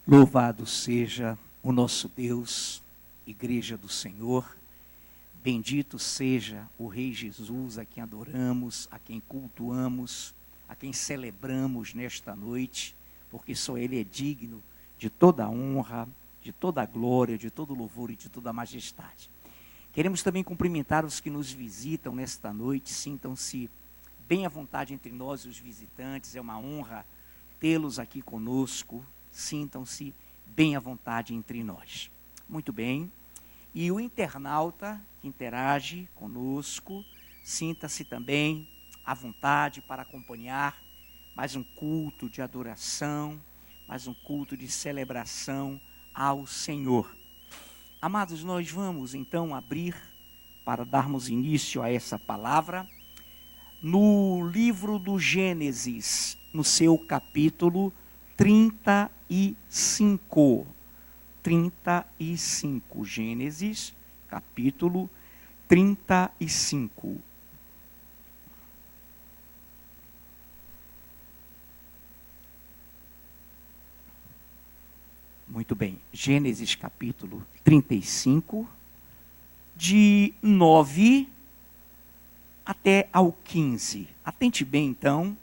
Louvado seja o nosso Deus, Igreja do Senhor. Bendito seja o Rei Jesus, a quem adoramos, a quem cultuamos, a quem celebramos nesta noite, porque só Ele é digno de toda a honra, de toda a glória, de todo o louvor e de toda a majestade. Queremos também cumprimentar os que nos visitam nesta noite. Sintam-se bem à vontade entre nós, os visitantes. É uma honra tê-los aqui conosco. Sintam-se bem à vontade entre nós. Muito bem. E o internauta que interage conosco, sinta-se também à vontade para acompanhar mais um culto de adoração, mais um culto de celebração ao Senhor. Amados, nós vamos então abrir para darmos início a essa palavra no livro do Gênesis, no seu capítulo 35. Gênesis, capítulo 35. Muito bem, Gênesis capítulo 35, de 9 até ao 15. Atente bem então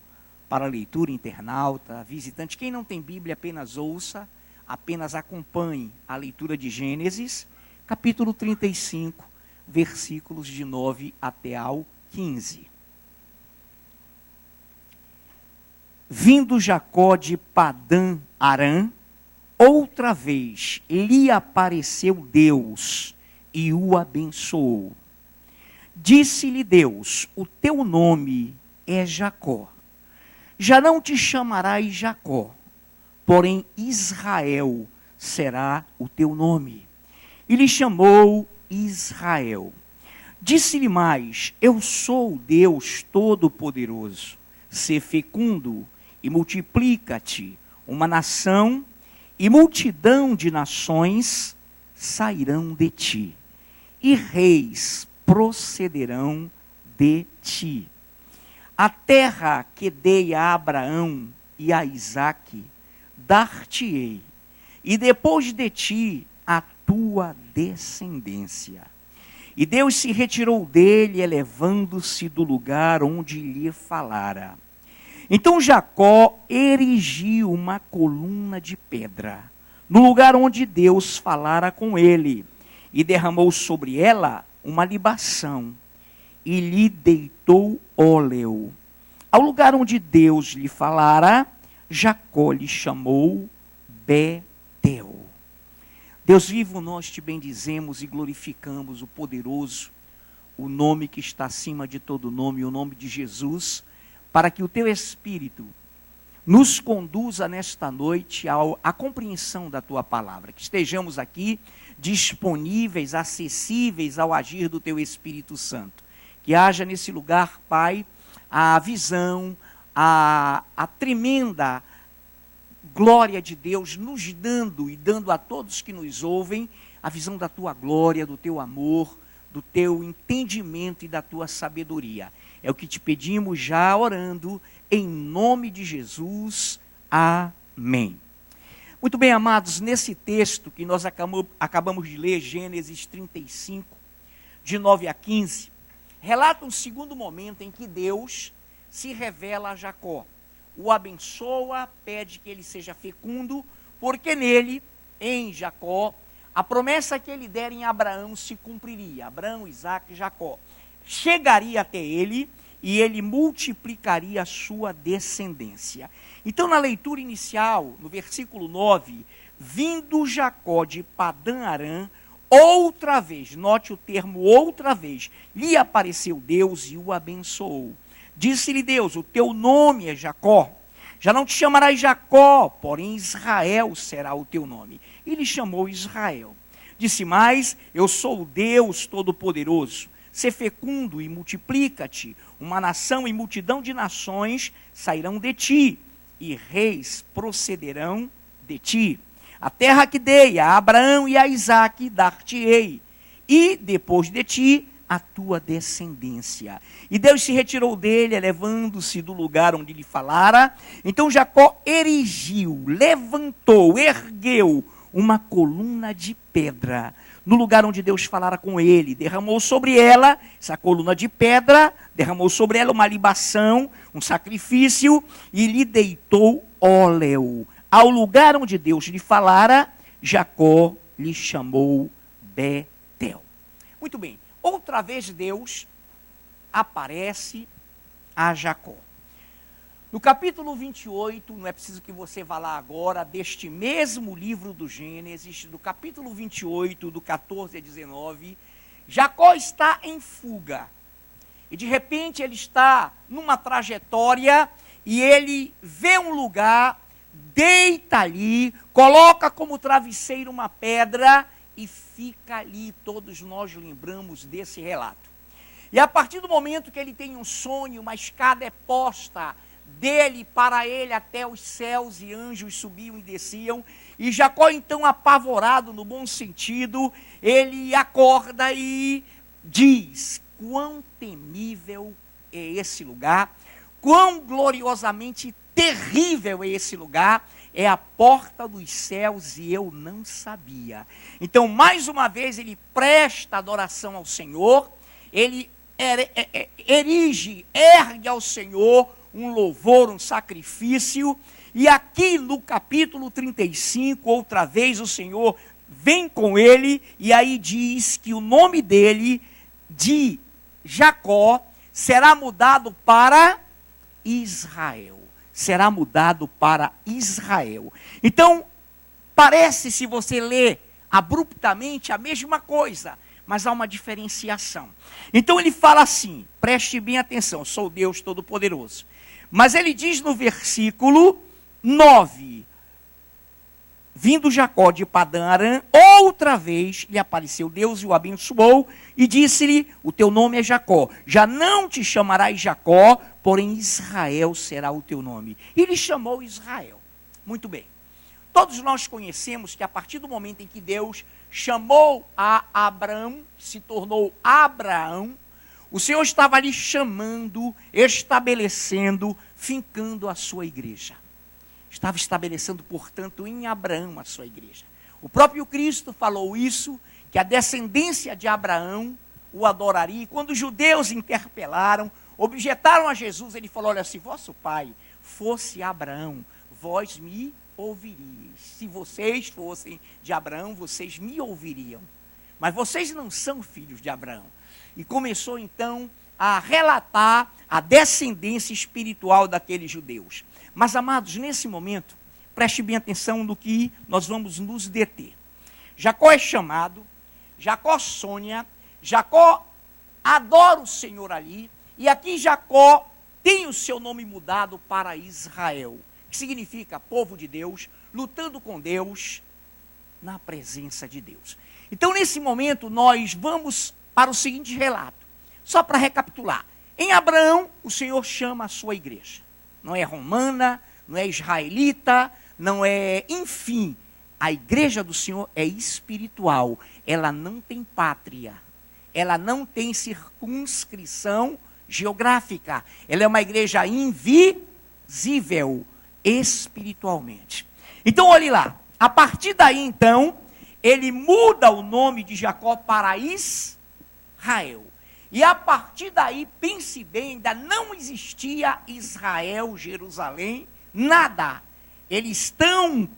para a leitura, internauta, visitante. Quem não tem Bíblia apenas ouça, apenas acompanhe a leitura de Gênesis, capítulo 35, versículos de 9 até ao 15. Vindo Jacó de Padã Arã, outra vez lhe apareceu Deus e o abençoou. Disse-lhe Deus: o teu nome é Jacó. Já não te chamarás Jacó, porém Israel será o teu nome. E lhe chamou Israel. Disse-lhe mais: eu sou o Deus Todo-Poderoso. Sê fecundo e multiplica-te. Uma nação e multidão de nações sairão de ti, e reis procederão de ti. A terra que dei a Abraão e a Isaque, dar-te-ei, e depois de ti a tua descendência. E Deus se retirou dele, elevando-se do lugar onde lhe falara. Então Jacó erigiu uma coluna de pedra, no lugar onde Deus falara com ele, e derramou sobre ela uma libação, e lhe deitou óleo. Ao lugar onde Deus lhe falara, Jacó lhe chamou Betel. Deus vivo, nós te bendizemos e glorificamos o poderoso, o nome que está acima de todo nome, o nome de Jesus, para que o teu Espírito nos conduza nesta noite à compreensão da tua palavra, que estejamos aqui disponíveis, acessíveis ao agir do teu Espírito Santo. Que haja nesse lugar, Pai, a visão, a tremenda glória de Deus nos dando e dando a todos que nos ouvem a visão da tua glória, do teu amor, do teu entendimento e da tua sabedoria. É o que te pedimos já orando, em nome de Jesus. Amém. Muito bem, amados, nesse texto que nós acabamos de ler, Gênesis 35, de 9 a 15, relata um segundo momento em que Deus se revela a Jacó. O abençoa, pede que ele seja fecundo, porque nele, em Jacó, a promessa que ele der em Abraão se cumpriria. Abraão, Isaque e Jacó. Chegaria até ele e ele multiplicaria a sua descendência. Então, na leitura inicial, no versículo 9, vindo Jacó de Padã Arã, outra vez, note o termo outra vez, lhe apareceu Deus e o abençoou. Disse-lhe Deus: o teu nome é Jacó. Já não te chamarás Jacó, porém Israel será o teu nome. E lhe chamou Israel. Disse mais: eu sou o Deus Todo-Poderoso. Sê fecundo e multiplica-te. Uma nação e multidão de nações sairão de ti, e reis procederão de ti. A terra que dei a Abraão e a Isaque dar-te-ei, e depois de ti a tua descendência. E Deus se retirou dele, elevando-se do lugar onde lhe falara. Então Jacó erigiu, levantou, ergueu uma coluna de pedra no lugar onde Deus falara com ele. Derramou sobre ela, essa coluna de pedra, derramou sobre ela uma libação, um sacrifício, e lhe deitou óleo. Ao lugar onde Deus lhe falara, Jacó lhe chamou Betel. Muito bem. Outra vez Deus aparece a Jacó. No capítulo 28, não é preciso que você vá lá agora, deste mesmo livro do Gênesis, do capítulo 28, do 14 a 19, Jacó está em fuga. E de repente ele está numa trajetória e ele vê um lugar, deita ali, coloca como travesseiro uma pedra e fica ali. Todos nós lembramos desse relato. E a partir do momento que ele tem um sonho, uma escada é posta dele para ele até os céus, e anjos subiam e desciam, e Jacó então, apavorado no bom sentido, ele acorda e diz: quão temível é esse lugar, quão gloriosamente terrível é esse lugar, é a porta dos céus e eu não sabia. Então, mais uma vez, ele presta adoração ao Senhor, ele ergue ao Senhor um louvor, um sacrifício, e aqui no capítulo 35, outra vez o Senhor vem com ele, e aí diz que o nome dele, de Jacó, será mudado para Israel. Será mudado para Israel. Então, parece, se você lê abruptamente, a mesma coisa, mas há uma diferenciação. Então ele fala assim, preste bem atenção, sou Deus Todo-Poderoso. Mas ele diz no versículo 9, vindo Jacó de Padã Arã, outra vez lhe apareceu Deus e o abençoou, e disse-lhe: o teu nome é Jacó, já não te chamarás Jacó, porém Israel será o teu nome. E lhe chamou Israel. Muito bem. Todos nós conhecemos que a partir do momento em que Deus chamou a Abraão, se tornou Abraão, o Senhor estava ali chamando, estabelecendo, fincando a sua igreja. Estava estabelecendo, portanto, em Abraão a sua igreja. O próprio Cristo falou isso, que a descendência de Abraão o adoraria. E quando os judeus interpelaram, objetaram a Jesus, ele falou: olha, se vosso pai fosse Abraão, vós me ouviríeis. Se vocês fossem de Abraão, vocês me ouviriam. Mas vocês não são filhos de Abraão. E começou então a relatar a descendência espiritual daqueles judeus. Mas, amados, nesse momento, preste bem atenção no que nós vamos nos deter. Jacó é chamado, Jacó sonha, Jacó adora o Senhor ali, e aqui Jacó tem o seu nome mudado para Israel, que significa povo de Deus, lutando com Deus, na presença de Deus. Então, nesse momento, nós vamos para o seguinte relato, só para recapitular. Em Abraão, o Senhor chama a sua igreja. Não é romana, não é israelita, não é, enfim, a igreja do Senhor é espiritual. Ela não tem pátria, ela não tem circunscrição geográfica. Ela é uma igreja invisível espiritualmente. Então, olhe lá. A partir daí, então, ele muda o nome de Jacó para Israel. E a partir daí, pense bem, ainda não existia Israel, Jerusalém, nada. Eles estão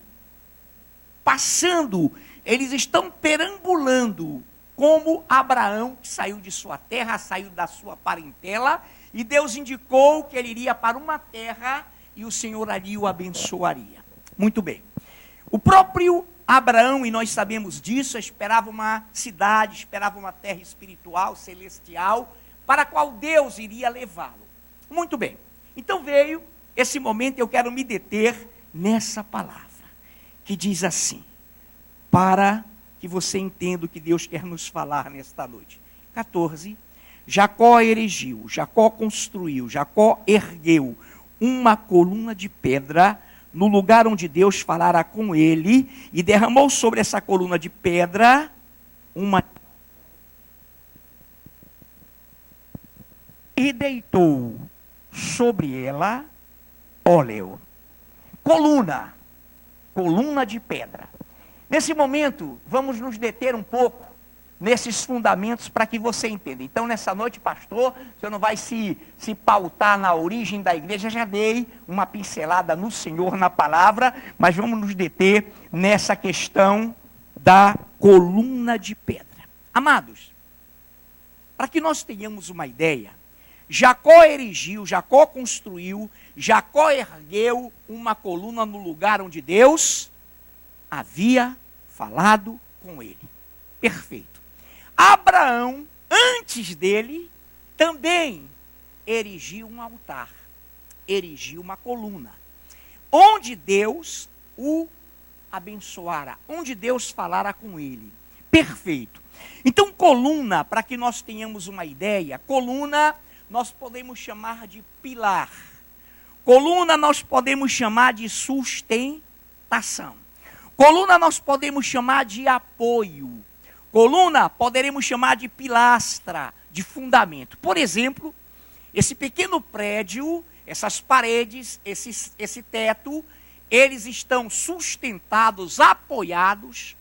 passando, eles estão perambulando, como Abraão, que saiu de sua terra, saiu da sua parentela, e Deus indicou que ele iria para uma terra, e o Senhor ali o abençoaria. Muito bem. O próprio Abraão, e nós sabemos disso, esperava uma cidade, esperava uma terra espiritual, celestial, para a qual Deus iria levá-lo. Muito bem. Então veio esse momento, eu quero me deter nessa palavra, que diz assim, para que você entenda o que Deus quer nos falar nesta noite. 14. Jacó erigiu, Jacó construiu, Jacó ergueu uma coluna de pedra no lugar onde Deus falara com ele, e derramou sobre essa coluna de pedra uma... e deitou sobre ela óleo. Coluna de pedra. Nesse momento, vamos nos deter um pouco nesses fundamentos para que você entenda. Então, nessa noite, pastor, você não vai se pautar na origem da igreja, já dei uma pincelada no Senhor, na palavra, mas vamos nos deter nessa questão da coluna de pedra. Amados, para que nós tenhamos uma ideia, Jacó erigiu, Jacó construiu, Jacó ergueu uma coluna no lugar onde Deus havia falado com ele. Perfeito. Abraão, antes dele, também erigiu um altar, erigiu uma coluna, onde Deus o abençoara, onde Deus falara com ele. Perfeito. Então, coluna, para que nós tenhamos uma ideia, coluna nós podemos chamar de pilar. Coluna nós podemos chamar de sustentação. Coluna nós podemos chamar de apoio. Coluna poderemos chamar de pilastra, de fundamento. Por exemplo, esse pequeno prédio, essas paredes, esse teto, eles estão sustentados, apoiados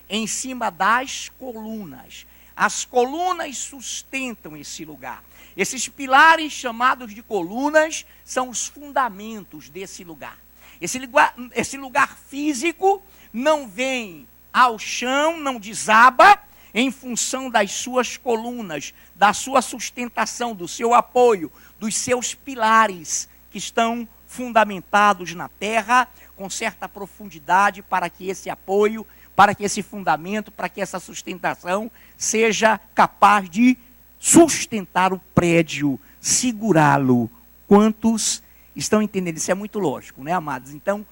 em cima das colunas. As colunas sustentam esse lugar. Esses pilares chamados de colunas são os fundamentos desse lugar. Esse lugar físico não vem ao chão, não desaba em função das suas colunas, da sua sustentação, do seu apoio, dos seus pilares que estão fundamentados na terra com certa profundidade para que esse apoio, para que esse fundamento, para que essa sustentação seja capaz de sustentar o prédio, segurá-lo. Quantos estão entendendo? Isso é muito lógico, né, amados? Então,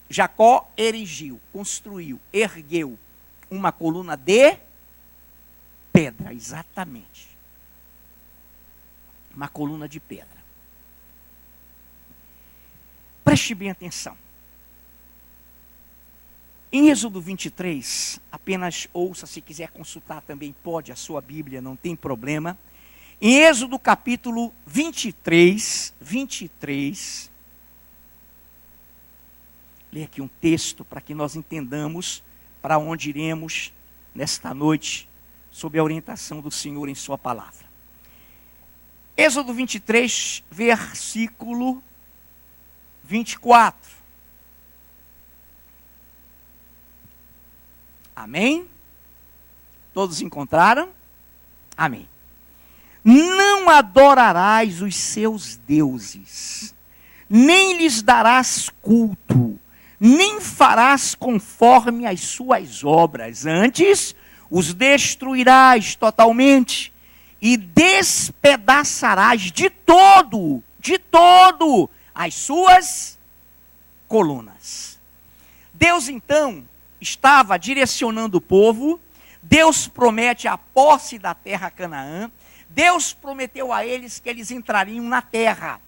Jacó erigiu, construiu, ergueu uma coluna de pedra, exatamente. Uma coluna de pedra. Preste bem atenção. Em Êxodo 23, apenas ouça, se quiser consultar também pode, a sua Bíblia, não tem problema. Em Êxodo capítulo 23, lê aqui um texto para que nós entendamos para onde iremos nesta noite, sob a orientação do Senhor em sua palavra. Êxodo 23, versículo 24. Amém? Todos encontraram? Amém. Não adorarás os seus deuses, nem lhes darás culto, nem farás conforme as suas obras. Antes, os destruirás totalmente e despedaçarás de todo as suas colunas. Deus, então, estava direcionando o povo. Deus promete a posse da terra Canaã. Deus prometeu a eles que eles entrariam na terra.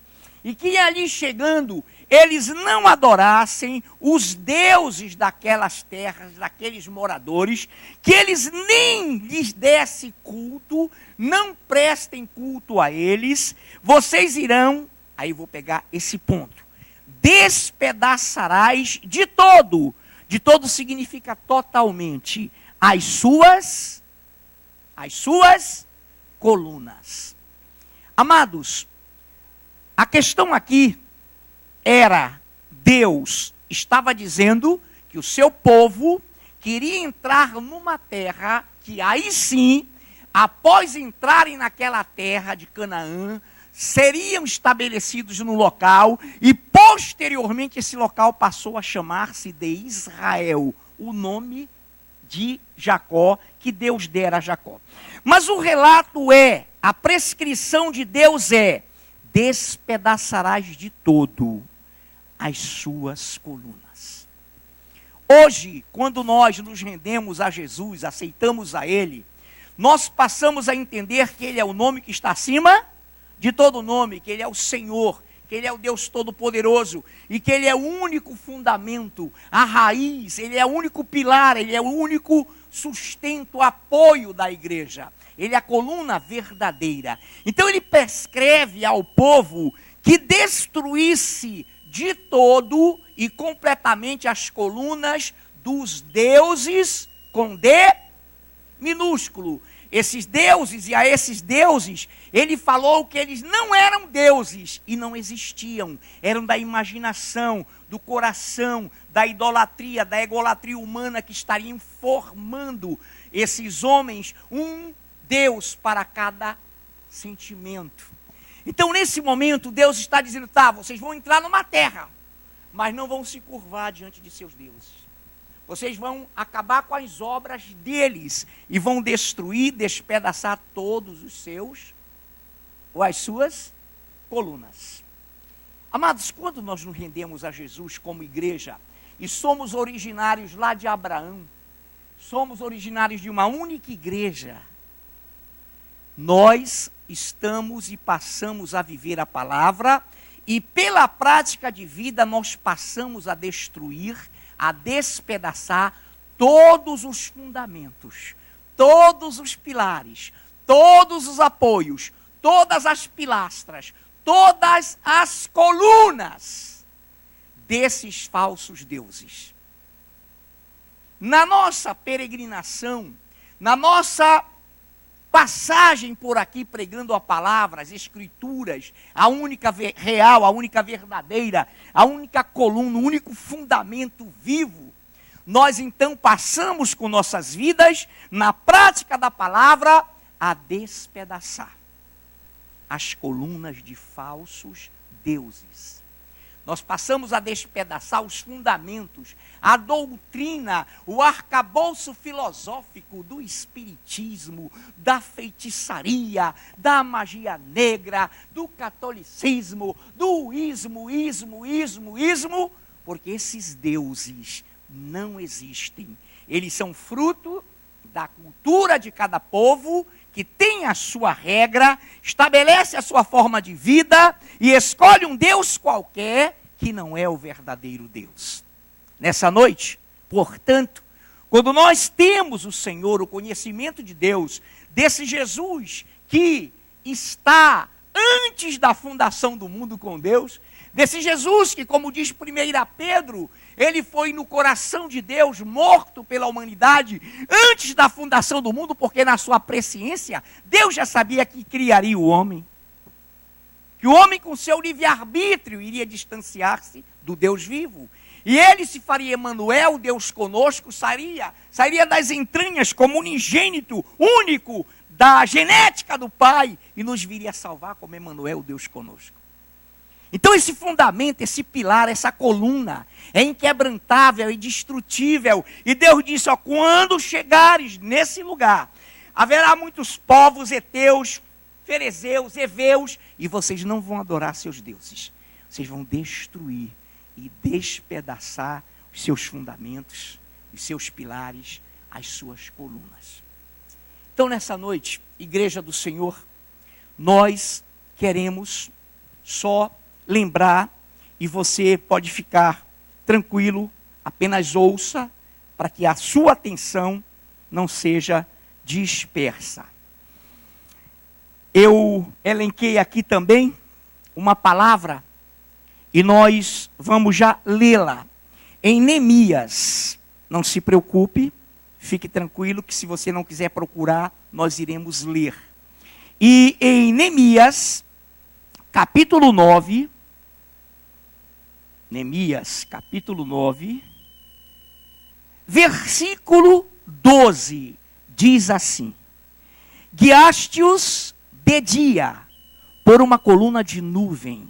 E que ali chegando, eles não adorassem os deuses daquelas terras, daqueles moradores, que eles nem lhes dessem culto, não prestem culto a eles. Vocês irão, aí vou pegar esse ponto, despedaçarás de todo significa totalmente, as suas colunas. Amados, a questão aqui era, Deus estava dizendo que o seu povo queria entrar numa terra que aí sim, após entrarem naquela terra de Canaã, seriam estabelecidos no local e posteriormente esse local passou a chamar-se de Israel, o nome de Jacó que Deus dera a Jacó. Mas o relato é, a prescrição de Deus é, despedaçarás de todo as suas colunas. Hoje, quando nós nos rendemos a Jesus, aceitamos a Ele, nós passamos a entender que Ele é o nome que está acima de todo nome, que Ele é o Senhor, que Ele é o Deus Todo-Poderoso, e que Ele é o único fundamento, a raiz, Ele é o único pilar, Ele é o único sustento, apoio da igreja. Ele é a coluna verdadeira. Então ele prescreve ao povo que destruísse de todo e completamente as colunas dos deuses com D minúsculo. Esses deuses, e a esses deuses, ele falou que eles não eram deuses e não existiam. Eram da imaginação, do coração, da idolatria, da egolatria humana que estariam formando esses homens um Deus para cada sentimento. Então, nesse momento, Deus está dizendo, tá, vocês vão entrar numa terra, mas não vão se curvar diante de seus deuses. Vocês vão acabar com as obras deles e vão destruir, despedaçar todos os seus, ou as suas colunas. Amados, quando nós nos rendemos a Jesus como igreja, e somos originários lá de Abraão, somos originários de uma única igreja, nós estamos e passamos a viver a palavra, e pela prática de vida nós passamos a destruir, a despedaçar todos os fundamentos, todos os pilares, todos os apoios, todas as pilastras, todas as colunas desses falsos deuses. Na nossa peregrinação, na nossa passagem por aqui pregando a palavra, as escrituras, a única real, a única verdadeira, a única coluna, o único fundamento vivo, nós então passamos com nossas vidas, na prática da palavra, a despedaçar as colunas de falsos deuses. Nós passamos a despedaçar os fundamentos, a doutrina, o arcabouço filosófico do espiritismo, da feitiçaria, da magia negra, do catolicismo, do ismo, porque esses deuses não existem. Eles são fruto da cultura de cada povo, que tem a sua regra, estabelece a sua forma de vida e escolhe um Deus qualquer que não é o verdadeiro Deus. Nessa noite, portanto, quando nós temos o Senhor, o conhecimento de Deus, desse Jesus que está antes da fundação do mundo com Deus, desse Jesus que, como diz 1 Pedro, ele foi no coração de Deus, morto pela humanidade, antes da fundação do mundo, porque na sua presciência, Deus já sabia que criaria o homem. Que o homem com seu livre-arbítrio iria distanciar-se do Deus vivo. E ele se faria Emanuel, Deus conosco, sairia das entranhas como unigênito, único, da genética do Pai, e nos viria salvar como Emanuel, Deus conosco. Então esse fundamento, esse pilar, essa coluna é inquebrantável, é indestrutível. E Deus disse, ó, quando chegares nesse lugar, haverá muitos povos, heteus, ferezeus, heveus, e vocês não vão adorar seus deuses. Vocês vão destruir e despedaçar os seus fundamentos, os seus pilares, as suas colunas. Então nessa noite, Igreja do Senhor, nós queremos só lembrar, e você pode ficar tranquilo, apenas ouça, para que a sua atenção não seja dispersa. Eu elenquei aqui também uma palavra, e nós vamos já lê-la. Em Neemias, não se preocupe, fique tranquilo que se você não quiser procurar, nós iremos ler. E em Neemias, capítulo 9, Neemias, capítulo 9, versículo 12, diz assim: guiaste-os de dia por uma coluna de nuvem,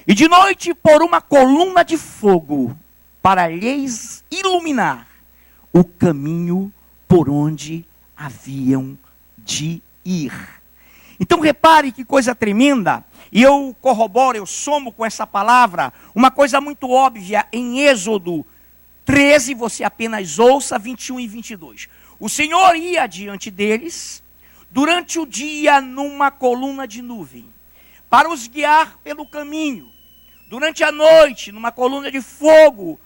e de noite por uma coluna de fogo, para lhes iluminar o caminho por onde haviam de ir. Então repare que coisa tremenda, e eu corroboro, eu somo com essa palavra, uma coisa muito óbvia em Êxodo 13, você apenas ouça 21 e 22. O Senhor ia diante deles, durante o dia numa coluna de nuvem, para os guiar pelo caminho, durante a noite numa coluna de fogo,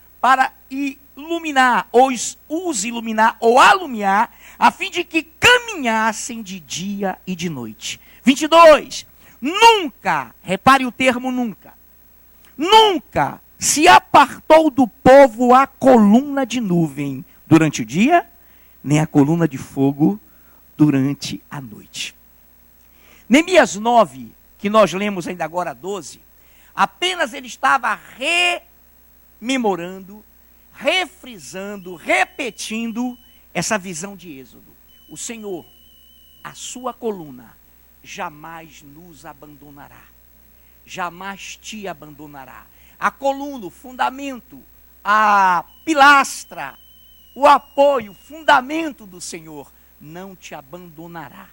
iluminar, os iluminar ou alumiar, a fim de que caminhassem de dia e de noite. 22. Nunca, repare o termo nunca, nunca se apartou do povo a coluna de nuvem durante o dia, nem a coluna de fogo durante a noite. Neemias 9, que nós lemos ainda agora 12, apenas ele estava rememorando, refrisando, repetindo essa visão de Êxodo. O Senhor, a sua coluna, jamais nos abandonará, jamais te abandonará. A coluna, o fundamento, a pilastra, o apoio, o fundamento do Senhor não te abandonará.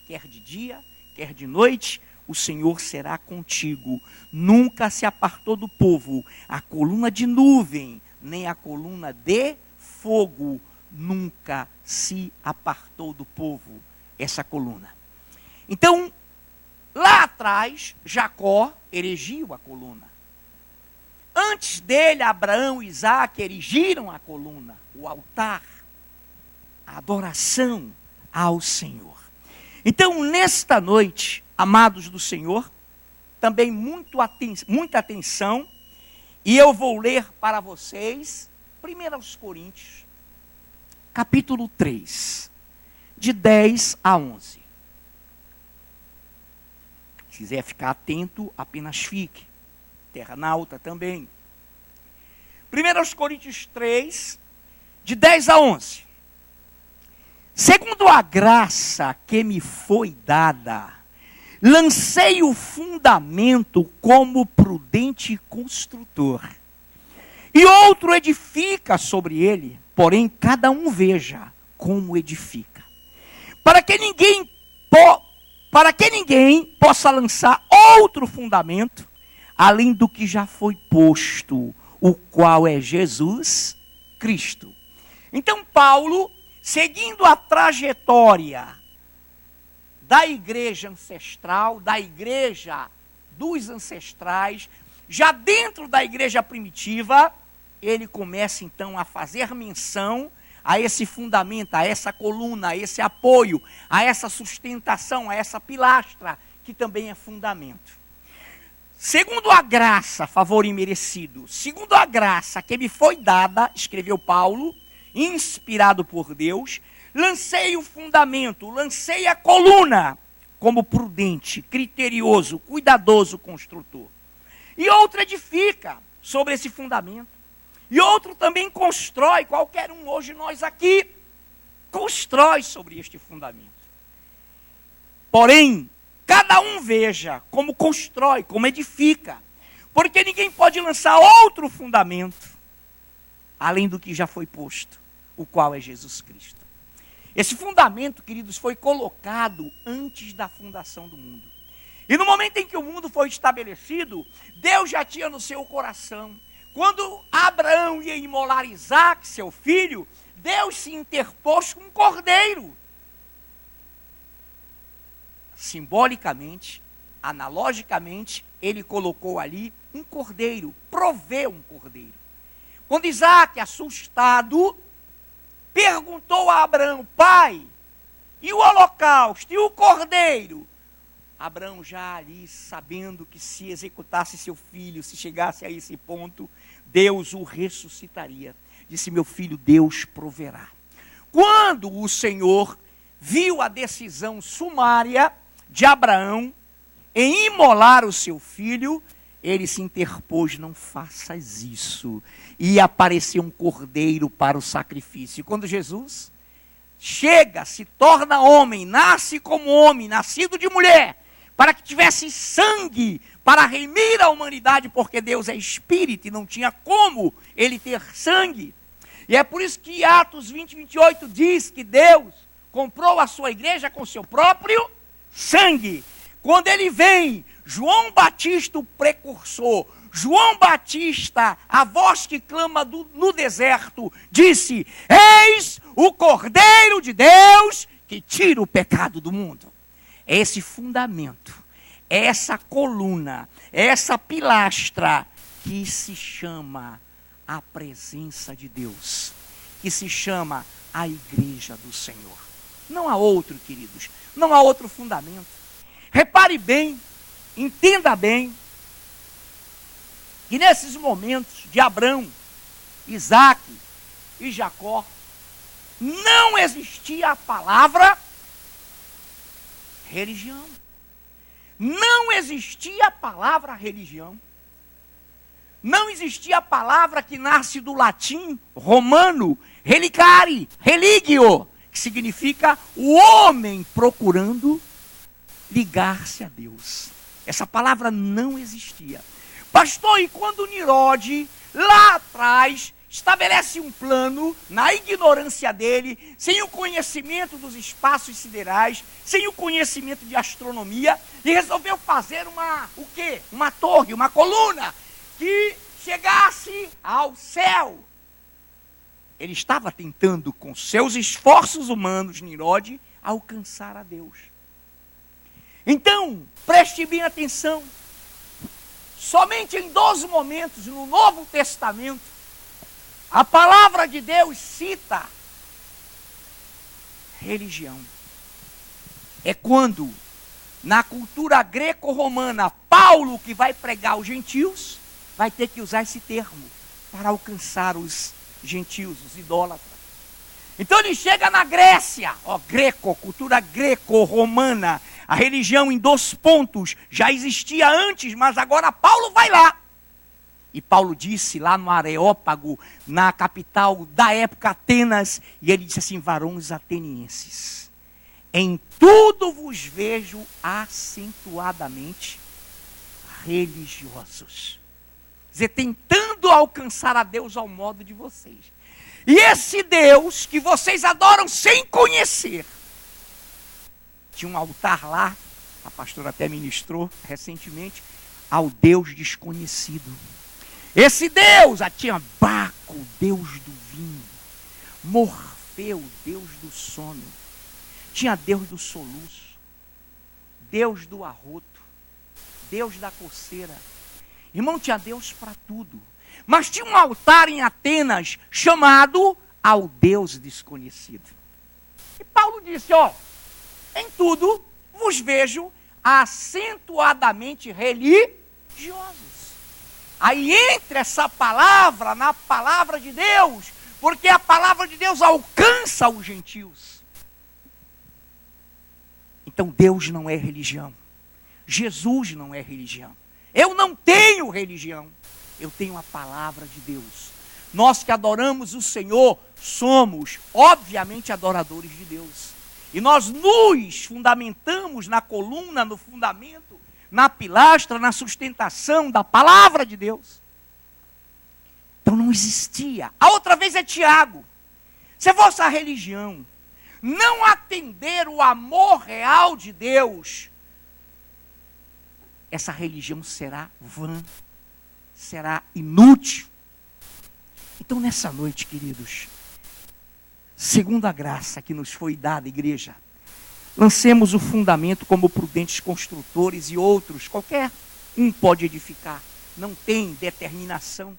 Quer de dia, quer de noite, o Senhor será contigo. Nunca se apartou do povo a coluna de nuvem, nem a coluna de fogo. Nunca se apartou do povo essa coluna. Então, lá atrás, Jacó erigiu a coluna. Antes dele, Abraão e Isaque erigiram a coluna, o altar, a adoração ao Senhor. Então, nesta noite, amados do Senhor, também muita atenção, e eu vou ler para vocês, 1 Coríntios, capítulo 3, de 10 a 11. Se quiser ficar atento, apenas fique. Internauta também. 1 Coríntios 3, de 10 a 11. Segundo a graça que me foi dada, lancei o fundamento como prudente construtor. E outro edifica sobre ele, porém cada um veja como edifica. Para que ninguém possa lançar outro fundamento, além do que já foi posto, o qual é Jesus Cristo. Então Paulo, seguindo a trajetória da igreja ancestral, da igreja dos ancestrais, já dentro da igreja primitiva, ele começa então a fazer menção a esse fundamento, a essa coluna, a esse apoio, a essa sustentação, a essa pilastra, que também é fundamento. Segundo a graça, favor imerecido, segundo a graça que me foi dada, escreveu Paulo, inspirado por Deus, lancei o fundamento, lancei a coluna, como prudente, criterioso, cuidadoso construtor. E outro edifica sobre esse fundamento. E outro também constrói, qualquer um, hoje nós aqui, constrói sobre este fundamento. Porém, cada um veja como constrói, como edifica. Porque ninguém pode lançar outro fundamento, além do que já foi posto, o qual é Jesus Cristo. Esse fundamento, queridos, foi colocado antes da fundação do mundo. E no momento em que o mundo foi estabelecido, Deus já tinha no seu coração. Quando Abraão ia imolar Isaque, seu filho, Deus se interpôs com um cordeiro. Simbolicamente, analogicamente, ele colocou ali um cordeiro, proveu um cordeiro. Quando Isaque, assustado, perguntou a Abraão: pai, e o holocausto, e o cordeiro? Abraão já ali, sabendo que se executasse seu filho, se chegasse a esse ponto, Deus o ressuscitaria. Disse: meu filho, Deus proverá. Quando o Senhor viu a decisão sumária de Abraão em imolar o seu filho, ele se interpôs: não faças isso. E apareceu um cordeiro para o sacrifício. Quando Jesus chega, se torna homem, nasce como homem, nascido de mulher, para que tivesse sangue para remir a humanidade, porque Deus é espírito e não tinha como ele ter sangue. E é por isso que Atos 20, 28 diz que Deus comprou a sua igreja com seu próprio sangue. Quando ele vem, João Batista, o precursor, João Batista, a voz que clama no deserto, disse: eis o Cordeiro de Deus que tira o pecado do mundo. É esse fundamento, é essa coluna, é essa pilastra que se chama a presença de Deus, que se chama a igreja do Senhor. Não há outro, queridos, não há outro fundamento. Repare bem, entenda bem, que nesses momentos de Abraão, Isaac e Jacó, não existia a palavra religião. Não existia a palavra religião. Não existia a palavra que nasce do latim romano, relicare, religio, que significa o homem procurando ligar-se a Deus. Essa palavra não existia. Pastor, e quando Nirode, lá atrás, estabelece um plano, na ignorância dele, sem o conhecimento dos espaços siderais, sem o conhecimento de astronomia, e resolveu fazer o quê? Uma torre, uma coluna, que chegasse ao céu. Ele estava tentando, com seus esforços humanos, Nirode, alcançar a Deus. Então, preste bem atenção. Somente em 12 momentos no Novo Testamento, a palavra de Deus cita religião. É quando, na cultura greco-romana, Paulo, que vai pregar aos gentios, vai ter que usar esse termo para alcançar os gentios, os idólatras. Então ele chega na Grécia, cultura greco-romana, a religião em 2 pontos já existia antes, mas agora Paulo vai lá. E Paulo disse lá no Areópago, na capital da época, Atenas, e ele disse assim: varões atenienses, em tudo vos vejo acentuadamente religiosos. Quer dizer, tentando alcançar a Deus ao modo de vocês. E esse Deus que vocês adoram sem conhecer, tinha um altar lá, a pastora até ministrou recentemente, ao Deus desconhecido. Esse Deus, tinha Baco, Deus do vinho, Morfeu, Deus do sono, tinha Deus do soluço, Deus do arroto, Deus da coceira. Irmão, tinha Deus para tudo. Mas tinha um altar em Atenas chamado ao Deus desconhecido. E Paulo disse, em tudo vos vejo acentuadamente religiosos. Aí entra essa palavra na palavra de Deus, porque a palavra de Deus alcança os gentios. Então Deus não é religião. Jesus não é religião. Eu não tenho religião. Eu tenho a palavra de Deus. Nós que adoramos o Senhor, somos, obviamente, adoradores de Deus. E nós nos fundamentamos na coluna, no fundamento, na pilastra, na sustentação da palavra de Deus. Então não existia. A outra vez é Tiago. Se vossa religião não atender o amor real de Deus, essa religião será vã, será inútil. Então nessa noite, queridos, segundo a graça que nos foi dada, igreja, lancemos o fundamento como prudentes construtores, e outros, qualquer um pode edificar, não tem determinação.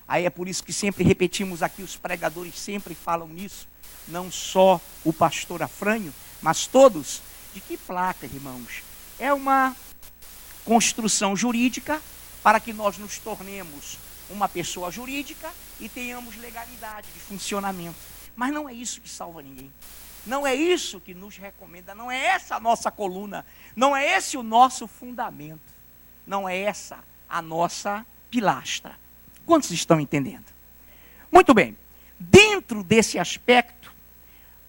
Aí é por isso que sempre repetimos aqui, os pregadores sempre falam nisso, não só o pastor Afrânio, mas todos. De que placa, irmãos? É uma construção jurídica para que nós nos tornemos uma pessoa jurídica e tenhamos legalidade de funcionamento. Mas não é isso que salva ninguém. Não é isso que nos recomenda, não é essa a nossa coluna, não é esse o nosso fundamento, não é essa a nossa pilastra. Quantos estão entendendo? Muito bem, dentro desse aspecto,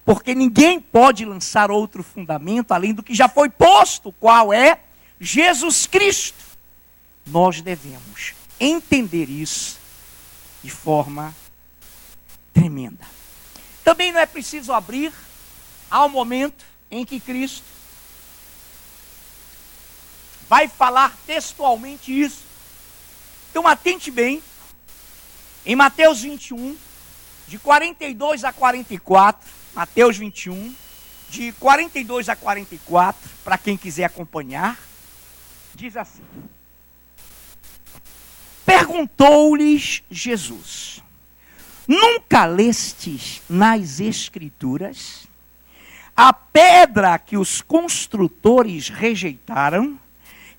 porque ninguém pode lançar outro fundamento além do que já foi posto, qual é Jesus Cristo, nós devemos entender isso de forma tremenda. Também não é preciso abrir ao momento em que Cristo vai falar textualmente isso. Então atente bem, em Mateus 21, de 42 a 44, Mateus 21, de 42 a 44, para quem quiser acompanhar, diz assim: Perguntou-lhes Jesus: nunca lestes nas Escrituras? A pedra que os construtores rejeitaram,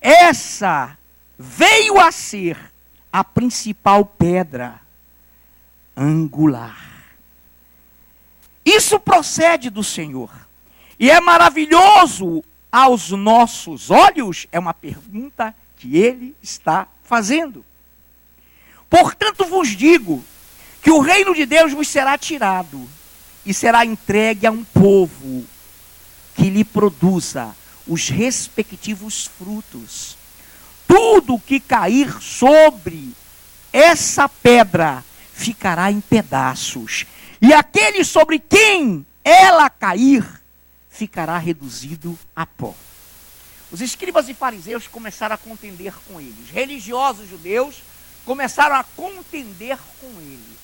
essa veio a ser a principal pedra angular. Isso procede do Senhor e é maravilhoso aos nossos olhos? É uma pergunta que ele está fazendo. Portanto vos digo que o reino de Deus vos será tirado e será entregue a um povo que lhe produza os respectivos frutos. Tudo que cair sobre essa pedra ficará em pedaços, e aquele sobre quem ela cair ficará reduzido a pó. Os escribas e fariseus começaram a contender com ele. Os religiosos judeus começaram a contender com ele.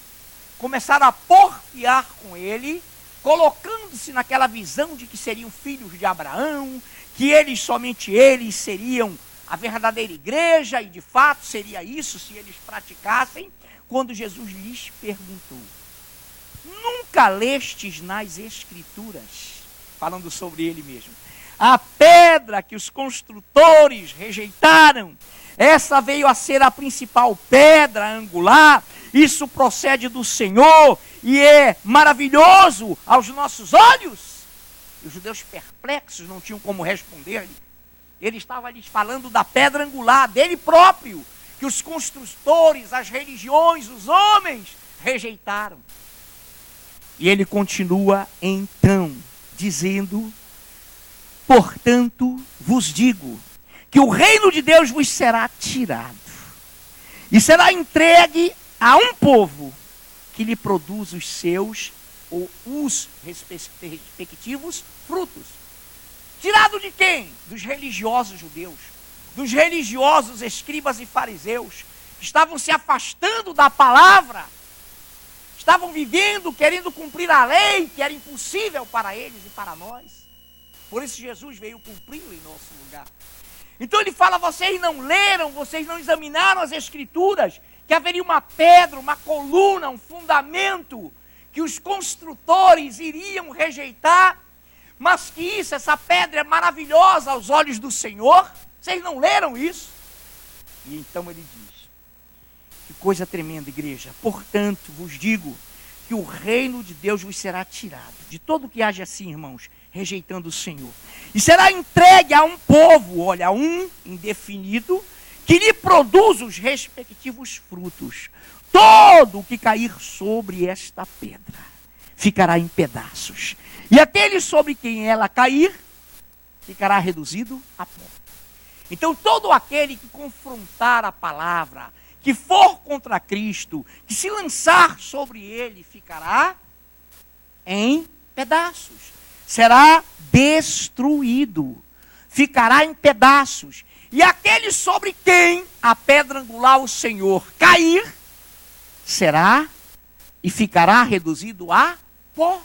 Começaram a porfiar com ele, colocando-se naquela visão de que seriam filhos de Abraão, que somente eles seriam a verdadeira igreja, e de fato seria isso se eles praticassem, quando Jesus lhes perguntou: nunca lestes nas Escrituras, falando sobre ele mesmo, a pedra que os construtores rejeitaram, essa veio a ser a principal pedra angular? Isso procede do Senhor e é maravilhoso aos nossos olhos? E os judeus perplexos não tinham como responder-lhe. Ele estava lhes falando da pedra angular, dele próprio, que os construtores, as religiões, os homens rejeitaram. E ele continua então dizendo: portanto vos digo que o reino de Deus vos será tirado e será entregue a um povo que lhe produz os seus ou os respectivos frutos. Tirado de quem? Dos religiosos judeus, dos religiosos escribas e fariseus, que estavam se afastando da palavra, estavam vivendo, querendo cumprir a lei, que era impossível para eles e para nós. Por isso Jesus veio cumpri-lo em nosso lugar. Então ele fala: vocês não leram, vocês não examinaram as Escrituras, que haveria uma pedra, uma coluna, um fundamento, que os construtores iriam rejeitar, mas que essa pedra é maravilhosa aos olhos do Senhor. Vocês não leram isso? E então ele diz: que coisa tremenda, igreja. Portanto, vos digo que o reino de Deus vos será tirado. De todo que age assim, irmãos, rejeitando o Senhor. E será entregue a um povo, olha, um indefinido, que lhe produz os respectivos frutos. Todo o que cair sobre esta pedra ficará em pedaços. E aquele sobre quem ela cair ficará reduzido a pó. Então todo aquele que confrontar a palavra, que for contra Cristo, que se lançar sobre ele, ficará em pedaços. Será destruído. Ficará em pedaços. E aquele sobre quem a pedra angular, o Senhor, cair, será e ficará reduzido a pó.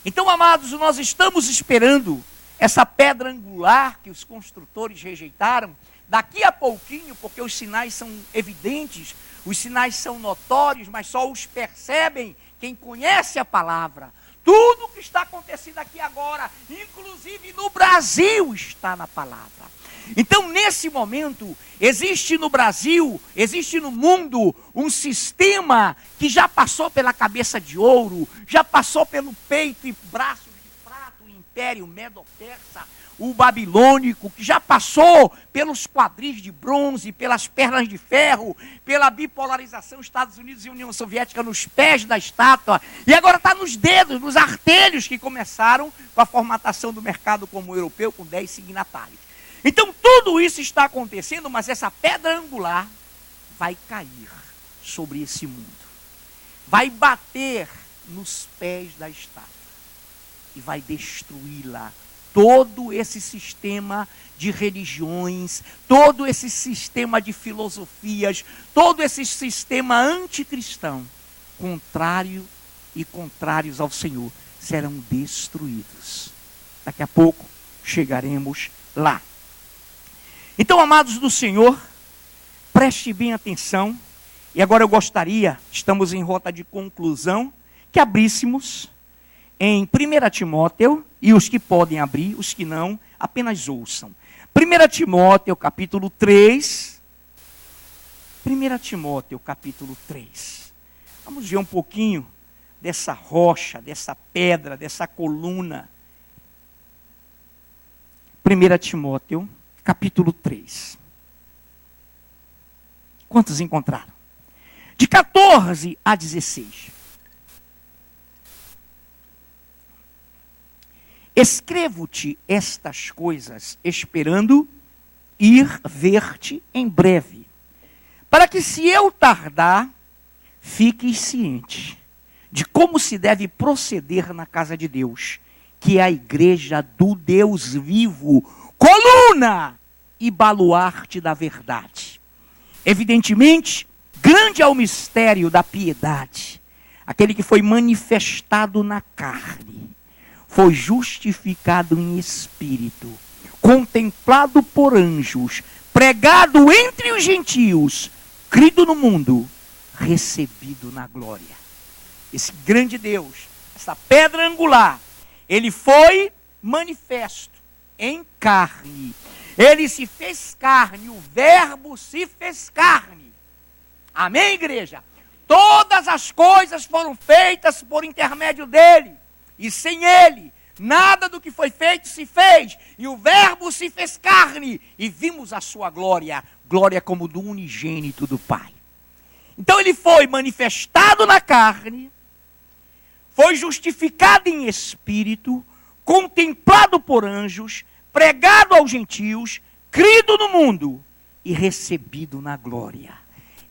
Então, amados, nós estamos esperando essa pedra angular que os construtores rejeitaram, daqui a pouquinho, porque os sinais são evidentes, os sinais são notórios, mas só os percebem quem conhece a palavra. Tudo o que está acontecendo aqui agora, inclusive no Brasil, está na palavra. Então, nesse momento, existe no Brasil, existe no mundo, um sistema que já passou pela cabeça de ouro, já passou pelo peito e braços de prata, o Império Medo-Persa, o Babilônico, que já passou pelos quadris de bronze, pelas pernas de ferro, pela bipolarização Estados Unidos e União Soviética nos pés da estátua, e agora está nos dedos, nos artelhos que começaram com a formatação do mercado comum europeu com 10 signatários. Então tudo isso está acontecendo, mas essa pedra angular vai cair sobre esse mundo. Vai bater nos pés da estátua e vai destruí-la. Todo esse sistema de religiões, todo esse sistema de filosofias, todo esse sistema anticristão, contrário e contrários ao Senhor, serão destruídos. Daqui a pouco chegaremos lá. Então, amados do Senhor, preste bem atenção E agora eu gostaria, estamos em rota de conclusão, que abríssemos em 1 Timóteo, e os que podem abrir, os que não, apenas ouçam. 1 Timóteo, capítulo 3. 1 Timóteo, capítulo 3. Vamos ver um pouquinho dessa rocha, dessa pedra, dessa coluna. 1 Timóteo, capítulo 3. Quantos encontraram? De 14 a 16. Escrevo-te estas coisas, esperando ir ver-te em breve, para que, se eu tardar, fiques ciente de como se deve proceder na casa de Deus, que é a igreja do Deus vivo, coluna e baluarte da verdade. Evidentemente, grande é o mistério da piedade. Aquele que foi manifestado na carne, foi justificado em espírito, contemplado por anjos, pregado entre os gentios, crido no mundo, recebido na glória. Esse grande Deus, essa pedra angular, ele foi manifesto em carne. Ele se fez carne, o verbo se fez carne. Amém, igreja? Todas as coisas foram feitas por intermédio dele. E sem ele, nada do que foi feito se fez. E o verbo se fez carne. E vimos a sua glória. Glória como do unigênito do Pai. Então ele foi manifestado na carne. Foi justificado em espírito. Contemplado por anjos. Pregado aos gentios. Crido no mundo. E recebido na glória.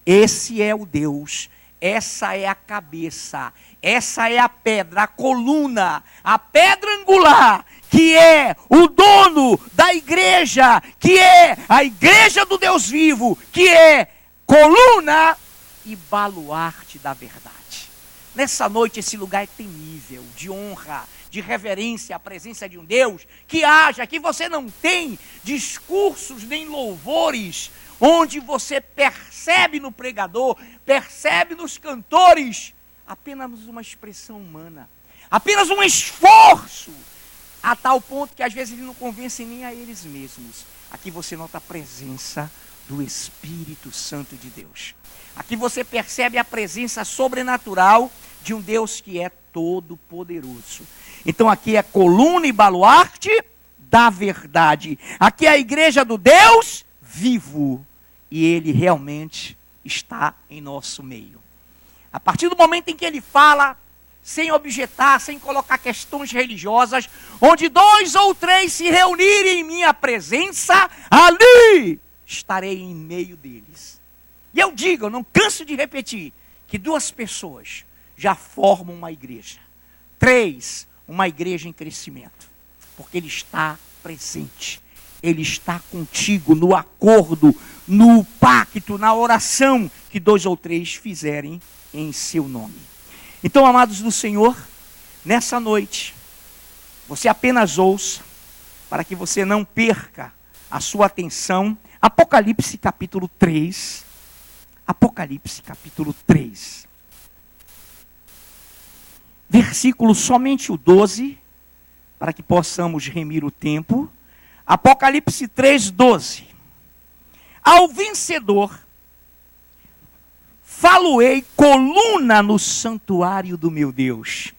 Esse é o Deus, essa é a cabeça, essa é a pedra, a coluna, a pedra angular, que é o dono da igreja, que é a igreja do Deus vivo, que é coluna e baluarte da verdade. Nessa noite esse lugar é temível, de honra, de reverência à presença de um Deus, que haja, que você não tem discursos nem louvores, onde você percebe no pregador, percebe nos cantores, apenas uma expressão humana, apenas um esforço, a tal ponto que às vezes eles não convencem nem a eles mesmos. Aqui você nota a presença do Espírito Santo de Deus. Aqui você percebe a presença sobrenatural de um Deus que é todo poderoso. Então aqui é coluna e baluarte da verdade. Aqui é a igreja do Deus vivo, e ele realmente está em nosso meio. A partir do momento em que ele fala, sem objetar, sem colocar questões religiosas, onde 2 ou 3 se reunirem em minha presença, ali estarei em meio deles. E eu digo, eu não canso de repetir, que 2 pessoas já formam uma igreja. 3, uma igreja em crescimento, porque ele está presente. Ele está contigo no acordo, no pacto, na oração que 2 ou 3 fizerem em seu nome. Então, amados do Senhor, nessa noite, você apenas ouça, para que você não perca a sua atenção, Apocalipse capítulo 3. Apocalipse capítulo 3. Versículo somente o 12, para que possamos remir o tempo. Apocalipse 3:12. Ao vencedor, falo-ei coluna no santuário do meu Deus,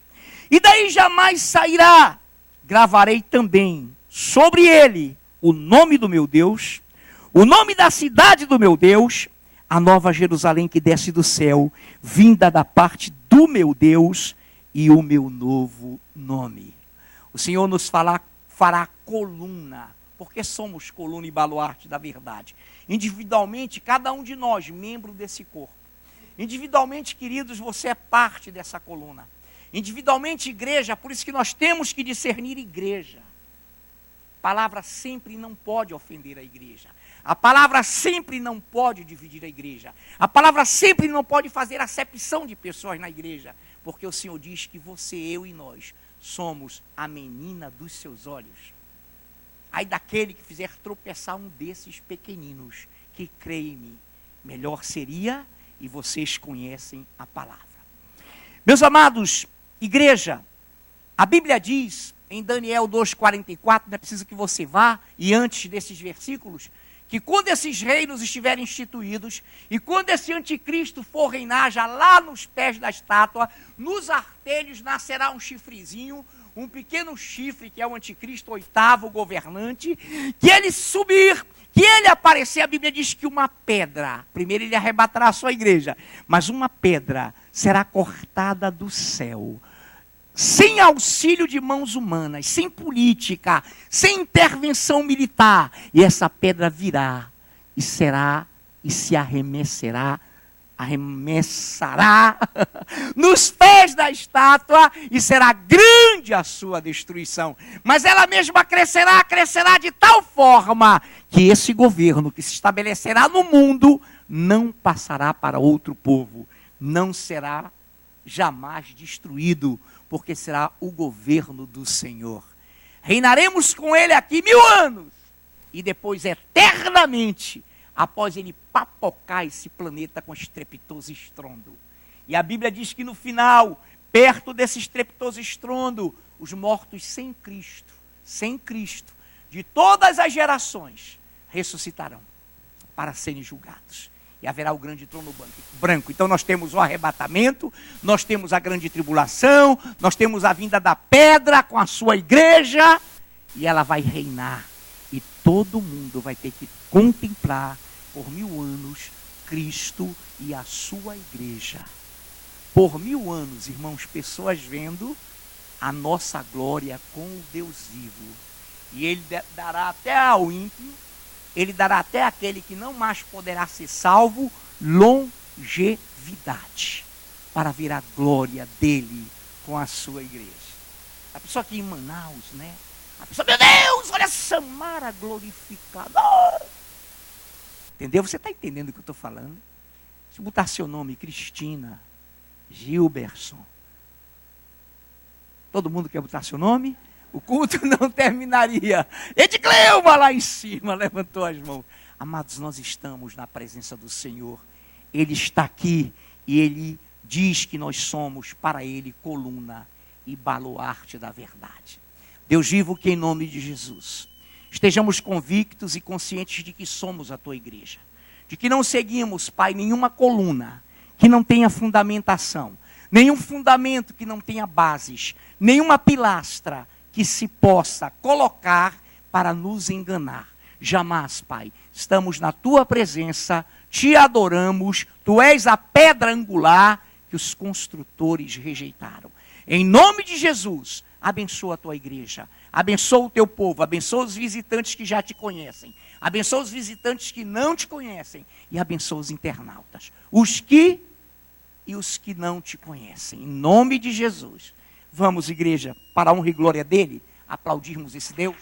e daí jamais sairá. Gravarei também sobre ele o nome do meu Deus, o nome da cidade do meu Deus, a nova Jerusalém que desce do céu, vinda da parte do meu Deus, e o meu novo nome. O Senhor nos fará coluna, porque somos coluna e baluarte da verdade. Individualmente, cada um de nós, membro desse corpo. Individualmente, queridos, você é parte dessa coluna. Individualmente, igreja, por isso que nós temos que discernir igreja. A palavra sempre não pode ofender a igreja. A palavra sempre não pode dividir a igreja. A palavra sempre não pode fazer acepção de pessoas na igreja. Porque o Senhor diz que você, eu e nós somos a menina dos seus olhos. Ai daquele que fizer tropeçar um desses pequeninos, que crê em mim, melhor seria e vocês conhecem a palavra. Meus amados, igreja, a Bíblia diz em Daniel 2,44, não é preciso que você vá, e antes desses versículos, que quando esses reinos estiverem instituídos, e quando esse anticristo for reinar já lá nos pés da estátua, nos artelhos nascerá um chifrezinho, um pequeno chifre, que é o anticristo, oitavo governante, que ele subir, que ele aparecer, a Bíblia diz que uma pedra, primeiro ele arrebatará a sua igreja, mas uma pedra será cortada do céu, sem auxílio de mãos humanas, sem política, sem intervenção militar. E essa pedra virá e se arremessará nos pés da estátua e será grande a sua destruição. Mas ela mesma crescerá de tal forma que esse governo que se estabelecerá no mundo não passará para outro povo, não será jamais destruído, porque será o governo do Senhor. Reinaremos com ele aqui 1000 anos, e depois eternamente, após ele papocar esse planeta com estrepitoso estrondo. E a Bíblia diz que no final, perto desse estrepitoso estrondo, os mortos sem Cristo, de todas as gerações, ressuscitarão para serem julgados. E haverá o grande trono branco. Então nós temos o arrebatamento, nós temos a grande tribulação, nós temos a vinda da pedra com a sua igreja, e ela vai reinar. E todo mundo vai ter que contemplar por 1000 anos Cristo e a sua igreja. Por 1000 anos, irmãos, pessoas vendo a nossa glória com o Deus vivo. E ele dará até ao ímpio, ele dará até àquele que não mais poderá ser salvo, longevidade, para ver a glória dele com a sua igreja. A pessoa aqui em Manaus, né? A pessoa, meu Deus, olha Samara glorificada. Entendeu? Você está entendendo o que eu estou falando? Se botar seu nome, Cristina, Gilberson, todo mundo quer botar seu nome? O culto não terminaria. Edcleuma lá em cima levantou as mãos. Amados, nós estamos na presença do Senhor. Ele está aqui e Ele diz que nós somos para Ele coluna e baluarte da verdade. Deus vivo, que em nome de Jesus estejamos convictos e conscientes de que somos a Tua igreja. De que não seguimos, Pai, nenhuma coluna que não tenha fundamentação. Nenhum fundamento que não tenha bases. Nenhuma pilastra que se possa colocar para nos enganar. Jamais, Pai. Estamos na Tua presença, Te adoramos, Tu és a pedra angular que os construtores rejeitaram. Em nome de Jesus, abençoa a Tua igreja, abençoa o Teu povo, abençoa os visitantes que já Te conhecem, abençoa os visitantes que não Te conhecem e abençoa os internautas, os que e os que não Te conhecem. Em nome de Jesus. Vamos, igreja, para a honra e glória dele, aplaudirmos esse Deus.